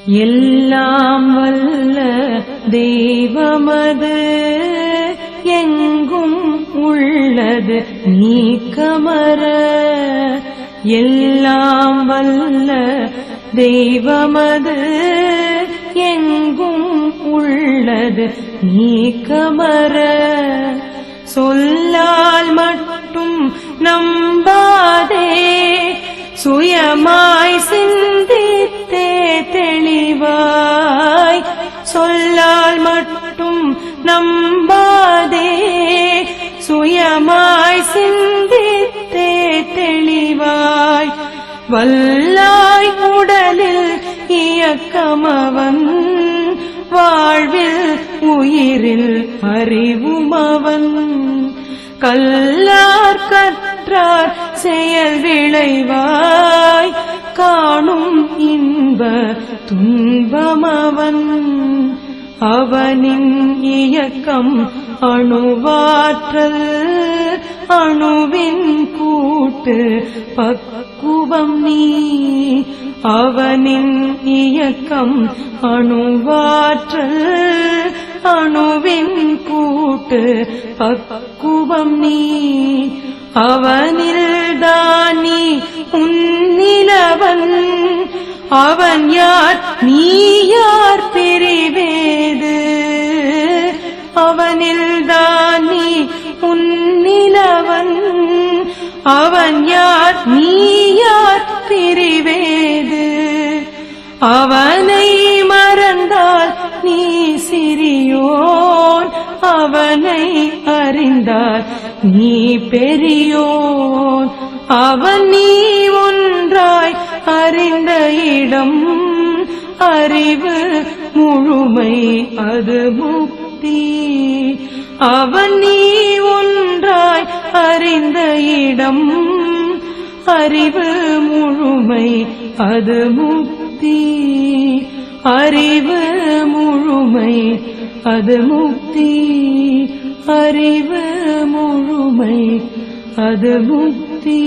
எல்லாம் வல்ல தெய்வமது எங்கும் உள்ளது நீக்கமற. எல்லாம் வல்ல தெய்வமது எங்கும் உள்ளது நீக்கமற. சொல்லால் மட்டும் நம்பாதே, சுயமாய் சிந்தித்தே தெளிவாய். சொல்லால் மட்டும் நம்பாதே, சுயமாய் சிந்தித்தே தெளிவாய். வல்லாய் உடலில் இயக்கமவன், வாழ்வில் உயிரில் அறிவுமவன். கல்லார் கற்றார் செயல் விளைவாய், காணும் இன்ப துன்பமவன். அவனின் இயக்கம் அணுவாற்றல், அணுவின் கூட்டு பக்குவம் நீ. அவனின் இயக்கம் அணுவாற்றல், அணுவின் கூட்டு பக்குவம் நீ. அவனில்தான் நீ உன்னிலவன், அவன் யார் நீ யார் பிரிவேது. அவனில்தான் நீ உன்னிலவன், அவன் யார் நீ யார் பிரிவேது. அவனை மறந்தால் நீ சிறியோன், அவனை அறிந்தால் நீ பெரியோன். அவன் நீ ஒன்றாய் அறிந்த இடம், அறிவு முழுமை அது முக்தி. அவன் நீ ஒன்றாய் அறிந்த இடம், அறிவு முழுமை அது முக்தி. அறிவு முழுமை அது முக்தி. அறிவு முழுமை அது முக்தி.